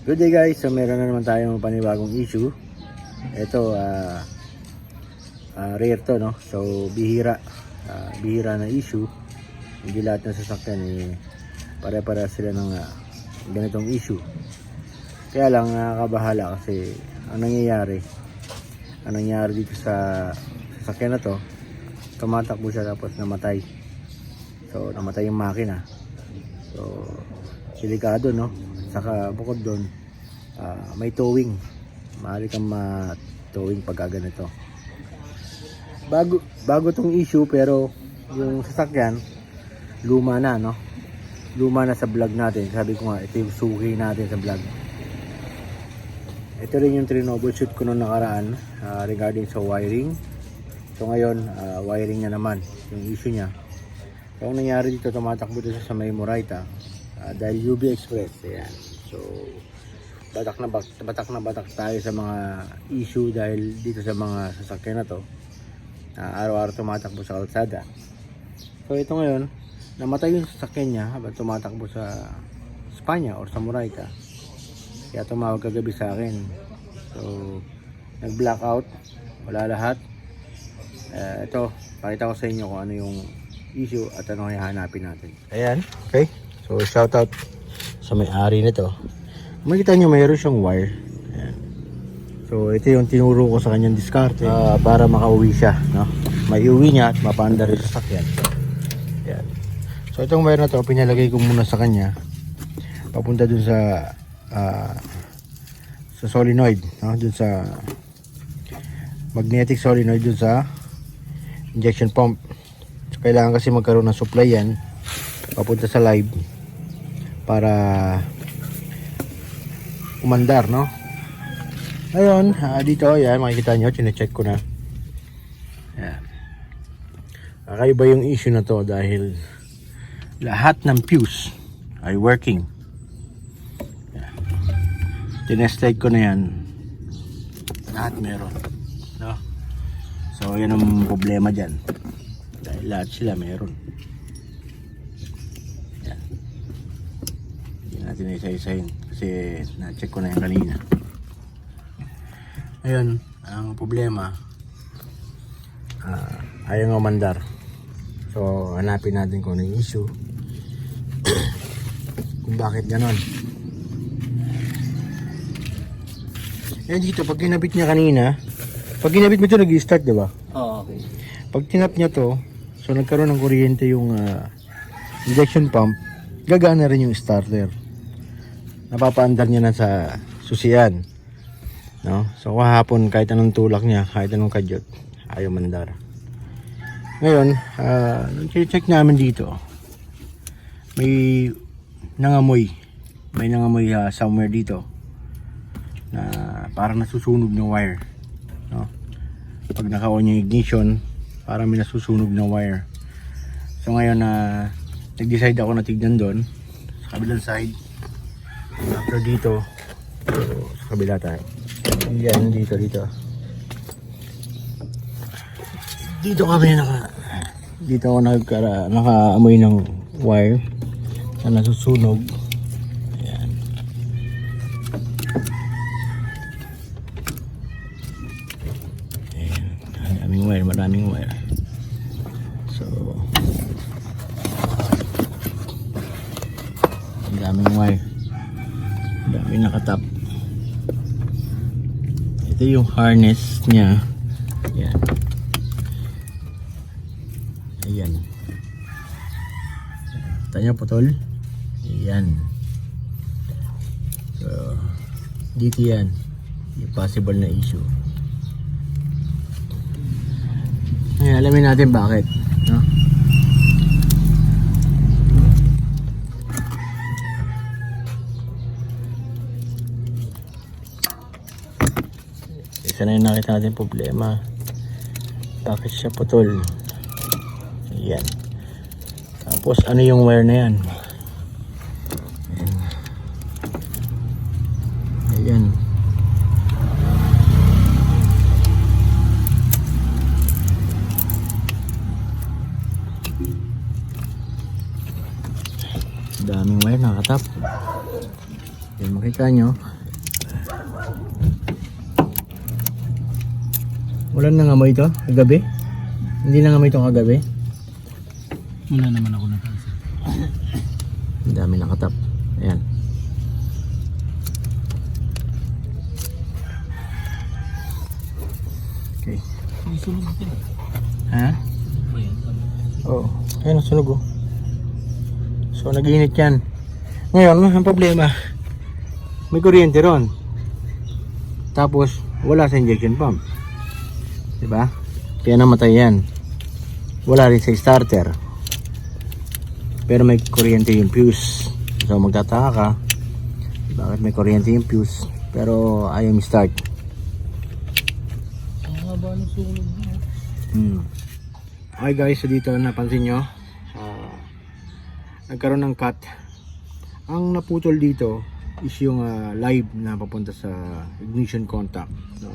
Good day guys, so meron na naman tayong panibagong issue. Ito, rare to, no? So bihira na issue. Hindi lahat ng sasakyan pare-para sila ng ganitong issue. Kaya lang nakakabahala kasi ang nangyayari dito sa sasakyan na to, tumatakbo siya tapos namatay. So namatay yung makina. So delikado, no? Saka bukod doon, may towing. Maaari kang ma-towing pag ganito. Bago tong issue, pero yung sasakyan luma na, no? Luma na sa vlog natin. Sabi ko nga, ito yung suki natin sa vlog. Ito rin yung troubleshoot ko noong nakaraan regarding sa wiring. So ngayon, wiring na naman yung issue niya. So ang nangyari dito, tumatakbo dito sa may Moraita dahil UB Express. Ayan. So batak na batak tayo sa mga issue dahil dito sa mga sasakyan na to. Araw-araw tumatakbo sa kalsada. So ito ngayon, namatay yung sasakyan niya habang tumatakbo sa Espanya or sa Moraita. Kaya tumawag kagabi sa akin. So nag-blackout, wala lahat. Ito, pakita ko sa inyo kung ano yung issue at ano hahanapin natin. Ayan, okay. So shoutout sa may-ari nito. Makikita nyo mayroon siyang wire. Ayan. So ito yung tinuro ko sa kanyang diskarte para makauwi siya, no? Maiuwi niya at mapaandar yung sasakyan. Ayan. So itong wire na to, pinalagay ko muna sa kanya papunta dun sa solenoid, no? Dun sa magnetic solenoid, dun sa injection pump. So kailangan kasi magkaroon ng supply yan papunta sa live para umandar, no? Ngayon, dito, yan, makikita nyo, chinecheck ko na. Yan. Kakaiba yung issue na to dahil lahat ng fuse ay working. Yan. Tinestake ko na yan. Lahat meron, no? So, yan ang problema dyan. Dahil lahat sila meron. Yan. Hindi natin isa-isahin kasi na-check ko na yan kanina. Ngayon, ang problema, ayaw nga umandar. So hanapin natin kung ano yung issue. Kung bakit ganon. Yan dito, pag kinabit niya kanina, pag kinabit mo ito nag-i-start, diba? Oo, okay. Pag tinap niya to, so nagkaroon ng kuryente yung injection pump, gagana rin yung starter. Napapaandar niya na sa susian, no? So kahapon kahit anong tulak niya, kahit anong kadyot, ayaw mandar. Ngayon, check namin dito, may nangamoy somewhere dito na parang nasusunog ng wire, no? Pag naka-on yung ignition, parang may nasusunog ng wire. So ngayon nag-decide ako na tignan doon sa kabilang side. After dito, so, sa kabila tayo. Yan, dito. Dito kami dito ako nakaamoy ng wire na nasusunog. Ayan. Ayan, maraming wire. So, ang daming wire. Dami nakatap. Ito yung harness niya. Ayan. Ayan. Tanya putol. Ayan. So, dito yan. Yung possible na issue. Ayan, alamin natin bakit, no? Isa na yung nakita natin problema. Bakit siya putol? Ayan. Tapos ano yung wire na yan? Ayan. Daming wire nakatap. Yung makita nyo. Wala nang amoy ito kagabi. Hindi nang amoy ito kagabi. Wala naman ako napansin. Ang dami nakatap. Ayan. Okay. May sunog din. Ha? Ayan. Oo. Ayan ang sunog oh. So nag-iinit yan. Ngayon, ang problema, may kuryente ron. Tapos, wala sa injection pump. Diba? Kaya namatay yan. Wala rin sa starter. Pero may kuryente yung fuse. So magtataka ka, bakit may kuryente yung fuse, pero ayaw start. Ang haba ng sunog niya. Okay guys, so dito napansin nyo, nagkaroon ng cut. Ang naputol dito is yung live na papunta sa ignition contact, no?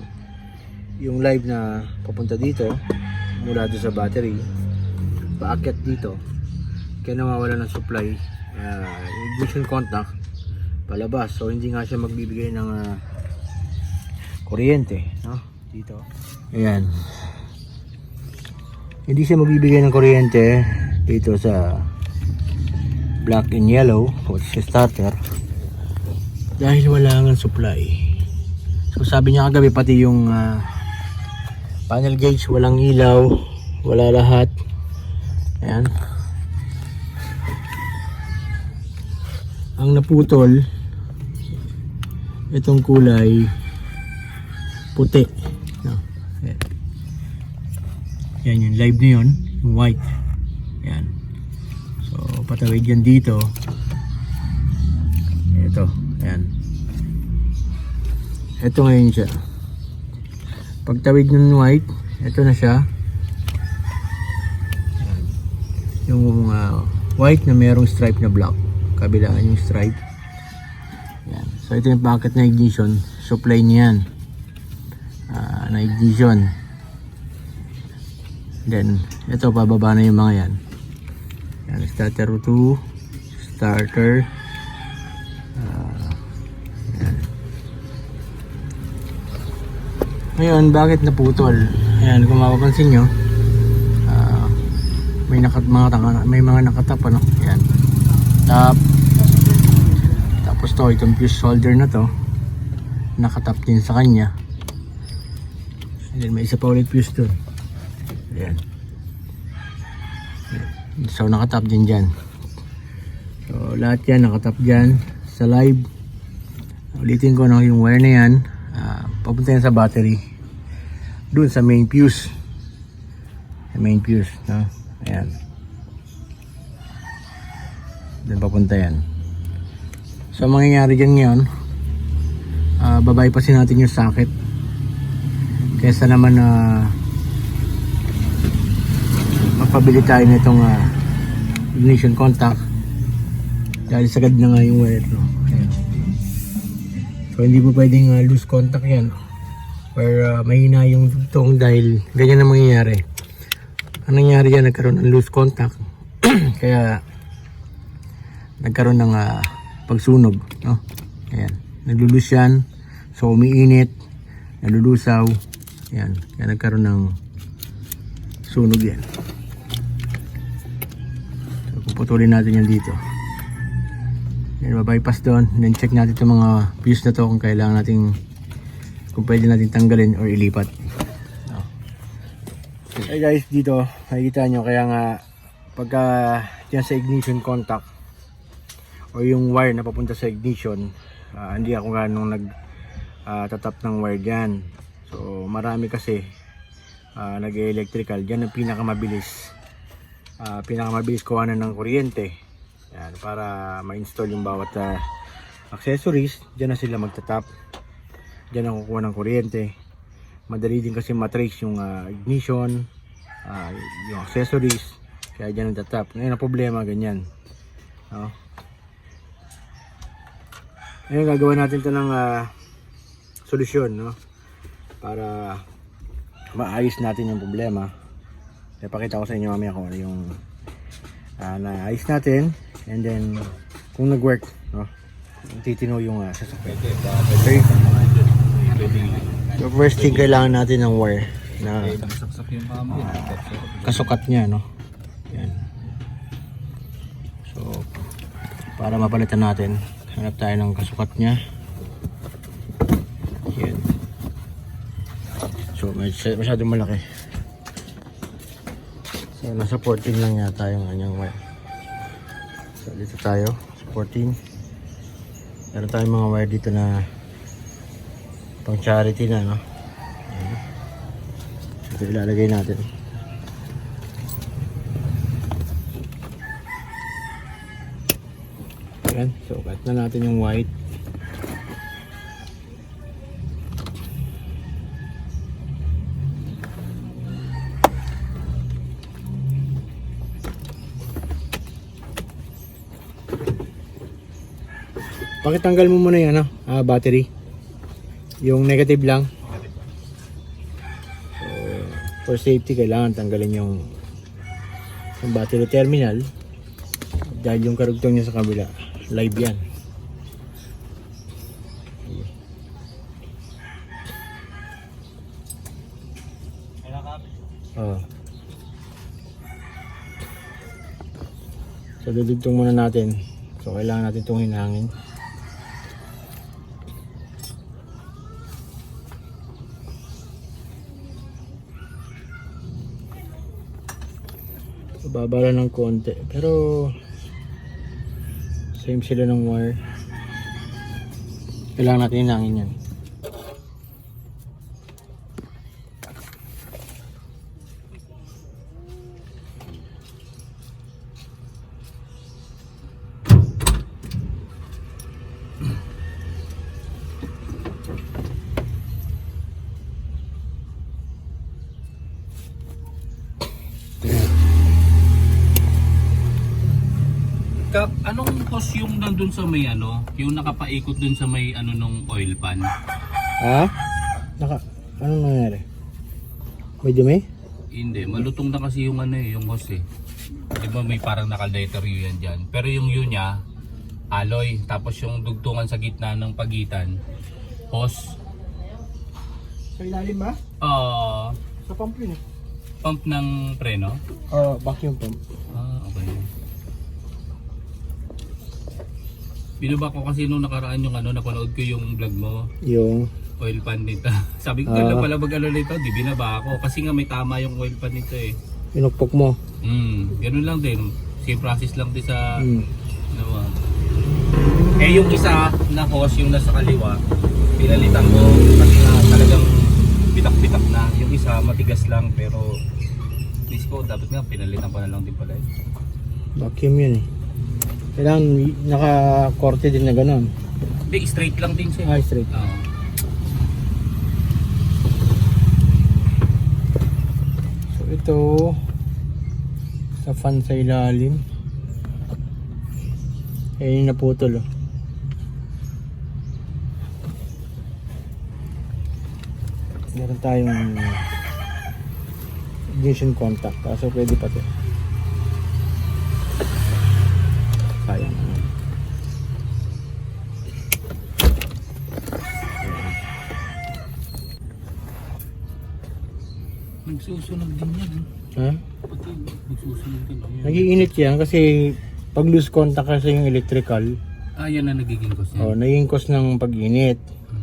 Yung live na papunta dito mula doon sa battery paakyat dito, kaya nawawala ng supply ignition contact palabas, so hindi nga siya magbibigay ng kuryente, no? Dito, ayan, hindi siya magbibigay ng kuryente dito sa black and yellow, which is starter, dahil wala nga supply. So sabi niya kagabi pati yung panel gauge walang ilaw, wala lahat. Ayan. Ang naputol itong kulay puti, no? Ayan. Yan yung live na yun, yung white. Ayan. So patawid yan dito. Ito, ayan. Ito ngayon siya. Pagtawid ng white, ito na siya. Ayan. Yung white na merong stripe na black, kabilaan yung stripe. Ayan. So ito yung packet na ignition, supply niyan na ignition. Then ito pababa na yung mga yan. Yan, starter 2, starter. Yan. Ngayon, bakit naputol? Ayan, kung mapapansin nyo, may mga nakatap, ano? Ayan, tap. Tapos to, itong fuse solder na to, nakatap din sa kanya. And then may isa pa ulit fuse dun. Ayan. So nakatap din dyan. So lahat yan nakatap dyan sa live. Ulitin ko, no, yung wire na yan papunta yan sa battery dun sa main fuse. Sa main fuse, no? Ayan, dun papunta yan. So mangyayari dyan ngayon, babypassin natin yung socket kesa naman magpabili tayo nitong ignition contact dahil sagad na nga yung wire, no? Ayan. So hindi mo pwedeng loose contact yan or mahina yung dugtong dahil ganyan na mangyayari. Ang nangyari yan, nagkaroon ng loose contact kaya nagkaroon ng pagsunog, no? Ayan, naglulus yan, so umiinit, nalulusaw. Ayan, kaya nagkaroon ng sunog yan. Puputulin natin yan dito. Then babypass doon. Then check natin itong mga fuse na to kung kailangan natin, kung pwede natin tanggalin or ilipat. Hey guys, dito nakikita nyo, kaya nga pagka dyan sa ignition contact o yung wire na papunta sa ignition, hindi ako ganong tatap ng wire dyan. So marami kasi nag-electrical dyan, ang pinakamabilis kuhanan ng kuryente. Yan, para ma-install yung bawat accessories, dyan na sila magtatap, dyan ang kukuha ng kuryente. Madali din kasi matrace yung ignition, yung accessories, kaya dyan ang tatap. Ngayon ang problema ganyan, no? Ngayon gagawa natin ito ng solusyon, no? Para maayos natin yung problema. Ipakita ko sa inyo mamaya kung ano yung naayos natin, and then kung nag-work, no? titino yung sasakyan. Pwede. Okay. Pwede. So first thing, kailangan natin ng wire na Saksak yung kami. kasukat niya, no? Yan. So, para mapalitan natin, hanap tayo ng kasukat niya. Yan. So, masyadong malaki. So, nasa 14 lang yata yung kanyang wire. So, dito tayo, sa 14. Meron tayong mga wire dito na pang charity na, no? Ayan. Ito ilalagay natin. Ayan, so cut na natin yung white. Pakitanggal mo muna yung battery. Yung negative lang. So, for safety, kailangan tanggalin yung battery terminal. Dahil yung karugtong niya sa kabila, live yan. Oh. So, dudugtong muna natin. So, kailangan natin itong hinangin. Babala ng konti, pero same sila ng wire. Kailangan natin hinangin yan. Anong hose yung nandun sa may yung nakapaikot dun sa may nung oil pan? Ha? Anong nangyari? May dumi? Hindi, malutong na kasi yung yung hose eh. Di ba may parang naka-letter U yan dyan. Pero yung U niya, alloy. Tapos yung dugtungan sa gitna ng pagitan, hose. Sa ilalim ba? Sa pump yun eh. Pump ng preno? Vacuum pump. Okay. Binaba ko kasi nung nakaraan yung napanood ko yung vlog mo. Yung Oil pan nito. Sabi ko ganda pala mag nito, di binaba ako. Kasi nga may tama yung oil pan nito eh. pinukpok mo. Ganun lang din. Same process lang din sa yung isa na hose, yung nasa kaliwa, pinalitan ko kasi nga talagang bitak-bitak na. Yung isa matigas lang pero please ko, dapat nga pinalitan ko na lang din pala eh. Vacuum yun eh. Kailangan naka-korte din na gano'n. Hindi, straight lang din siya. Straight. So ito, sa fan sa ilalim. Yung naputol oh. Meron tayong ignition contact, kaso pwede pa ito. Sayang. Nagsusunog din yan. Ha? Pati nagsusunog din. Nagiinit yan kasi pag loose contact kasi yung electrical, yan na nagiging cause yan. naging cause ng pag-init.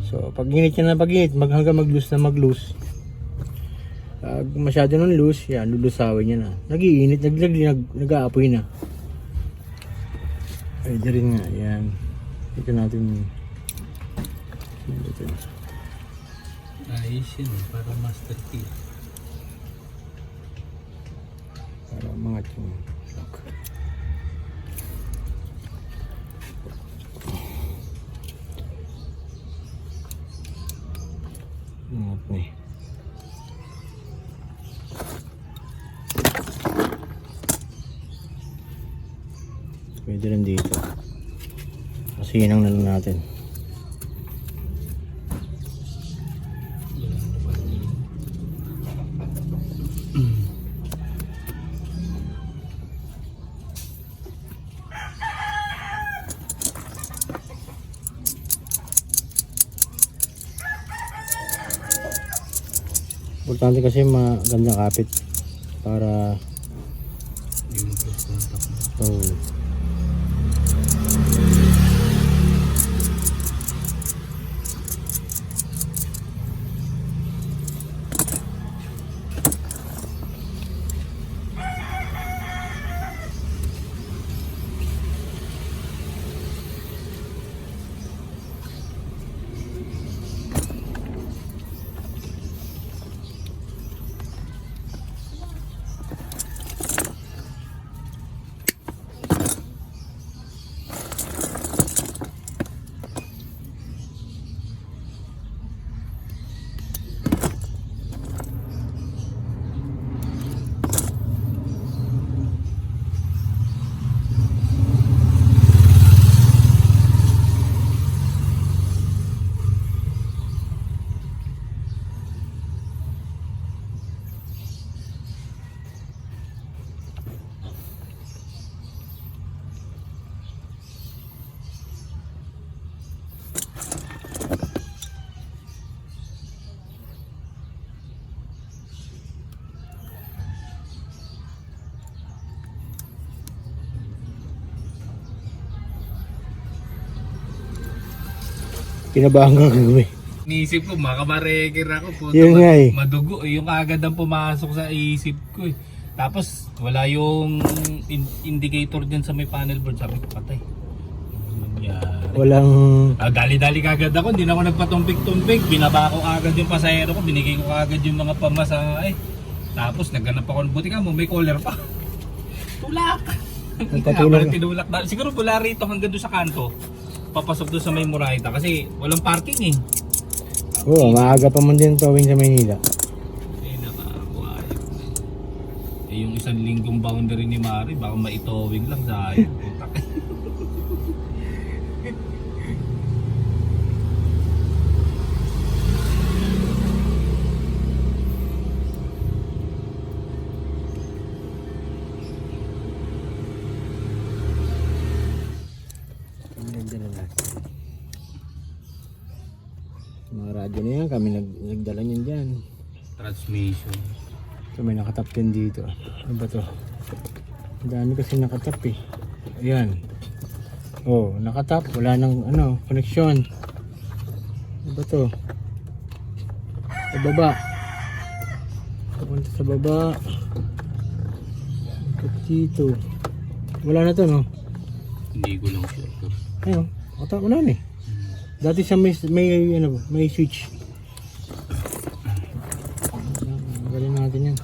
So pag init yan na pag-init, hanggang mag-loose na mag-loose. Masyado nung loose, yan, lulusawin niya na. Nagiinit, nag-aapoy na. Pwede rin nga, yan. Ito natin. Ayos yun, para master key. Para mga yung lock. Ingat na eh. Pwede rin dito. Kasi yun ang nalang natin. Importante kasi magandang kapit para Yung close contact mo. oh, kinabahan ka gagawin. Iniisip ko, makamarekir ako po. Yun nga eh. Madugo eh. Yung agad ang pumasok sa isip ko eh. Tapos wala yung indicator dyan sa may panel board. Sabi ko, patay. Ano nangyari? Walang Dali-dali kagad ako, hindi na ako nagpatumpik-tumpik. Binaba ko agad yung pasahero ko, binigay ko agad yung mga pamasahe. Tapos naghanap ako, buti ka mo, may collar pa. Tulak! Nagpatulak. Tinulak. Siguro pula rito hanggang doon sa kanto. Papasok doon sa may Murayta kasi walang parking eh. Oo, maaga pa man din towing sa Maynila. Eh, nakakakuha. Eh, yung isang linggong boundary ni Mari, baka maitowing lang sayang. Putak. Mga radyo na yan, kami nagdala niyan dyan. Transmission. So may nakatap din dito. Ano ba to? Ang dami kasi nakatap eh. Ayan. Oh, nakatap. Wala nang ano, connection. Ano ba to? Sa baba. Papunta sa baba. Ito dito. Wala na to, no? Hindi ko lang sure. Ayun. Wala na eh. Dati siya may switch. Galing natin yan.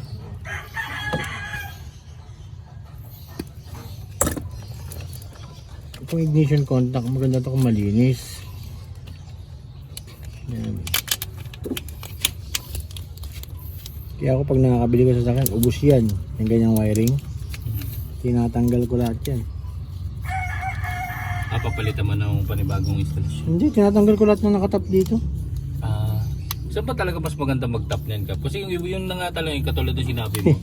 Itong ignition contact, maganda ito kung malinis. Yan. Kaya ako pag nakakabili ko sa sasakyan, ubos yan. Yung ganyang wiring. Tinatanggal ko lahat yan. Papalitan mo ng panibagong installation. Hindi, tinatanggal ko lahat na nakatap dito. Saan ba talaga mas maganda mag-tap niyan ka? Kasi yung nga talaga yung katulad ng sinabi mo.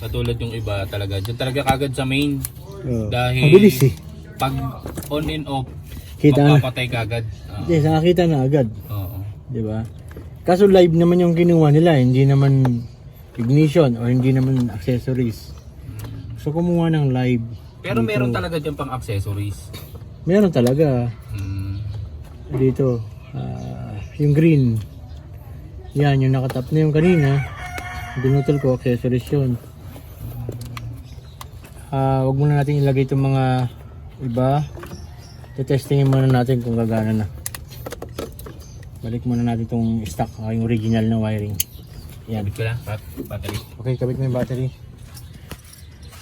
Katulad yung iba talaga. Diyan talaga kagad sa main. Oh, Dahil mabilis eh. pag on and off, Kita na. mapapatay kagad. Hindi, nakakita na agad. Oo. Di ba? Kaso live naman yung kinuha nila, hindi naman ignition o hindi naman accessories. So kumuha ng live. Pero dito. meron talaga dyan pang accessories. Meron talaga. Dito, yung green. Yan, yung nakatap na yung kanina. Binutol ko, accessories yun. Wag muna natin ilagay itong mga iba. Testingin muna natin kung gagana na. Balik muna natin itong stock, yung original na wiring. Yan. Kabit ko na, battery. Okay, kabit mo yung battery.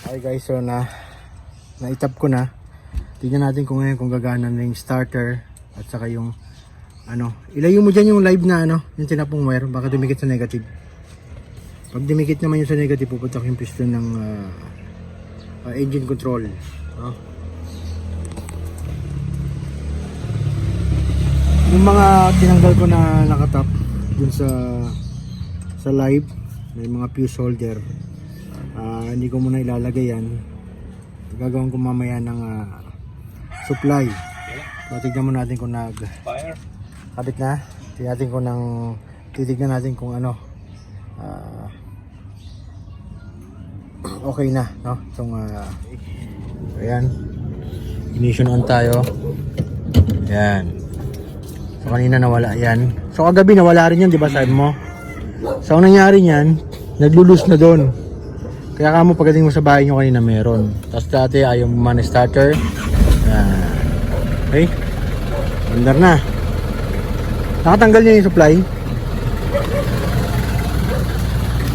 Okay guys, so na-itap ko na. Tignan natin kung ngayon kung gagana na yung starter at saka yung ano, ilayo mo dyan yung live na ano, yung tinapong wire, baka dumikit sa negative. Pag dumikit naman yung sa negative, pupunta yung piston ng engine control. Yung mga tinanggal ko na nakatap dun sa live, may mga fuse holder. Hindi ko muna ilalagay yan. Gagawin ko mamaya ng supply. So, tignan mo natin kung Fire. kabit na. Titignan natin kung ano okay na, no? Itong ayan, ignition on tayo. Ayan. So kanina nawala yan. So kagabi nawala rin yan, di ba, sabi mo? So ang nangyari niyan, naglulus na doon. Kaya kamo pagdating mo sa bahay nyo kanina meron. Tapos dati ayaw man starter. Ayan. Okay? Under na. Nakatanggal niya yung supply.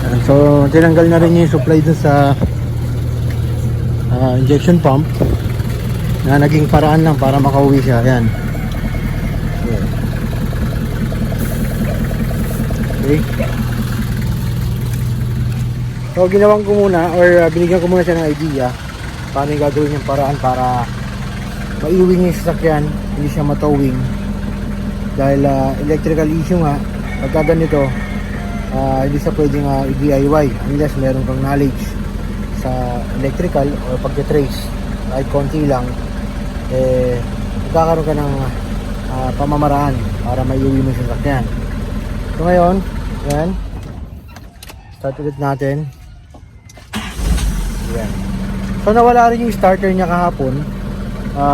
Ayan. So tinanggal na rin niya yung supply dun sa injection pump na naging paraan lang para makauwi siya. Ayan. Okay. So ginawan ko muna or binigyan ko muna siya ng idea paano yung gagawin yung paraan para maiuwi niya yung sasakyan, hindi siya matowing dahil electrical issue nga. Pagka ganito hindi siya pwedeng i-DIY unless meron kang knowledge sa electrical or pagka-trace kahit konti lang, magkakaroon ka ng pamamaraan para maiuwi mo yung sasakyan. So ngayon, yan, start ulit natin. Yan. So nawala rin yung starter niya kahapon.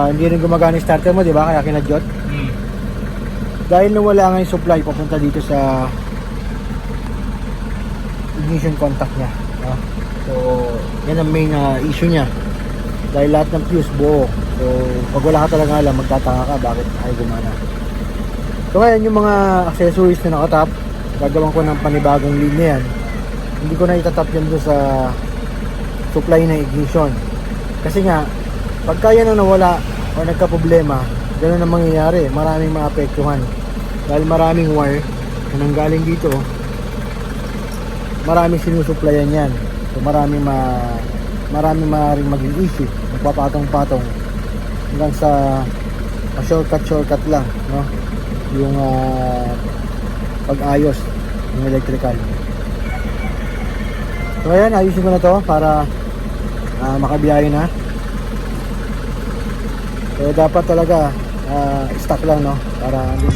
Hindi rin gumagana yung starter mo, di ba? Kaya kinadyot. Dahil nawala nga yung supply papunta dito sa ignition contact niya. So yan ang main issue niya. Dahil lahat ng fuse buo. So pag wala ka talaga alam, magtataka ka bakit ay gumana. So ngayon yung mga accessories na nakatap, gagawin ko ng panibagong linya yan. Hindi ko na itatap yan doon sa supply na ignition. Kasi nga, pagka yan ang nawala o nagka-problema, gano'n ang mangyayari. Maraming maapektuhan. Dahil maraming wire na nanggaling dito, maraming sinusuplayan yan. So maraming maaaring maging issue. Magpapatong-patong hanggang sa shortcut lang, no? Yung pag-ayos ng electrical. So ayan, ayusin ko na to para makabiyahe na. So dapat talaga stock lang, no, para hindi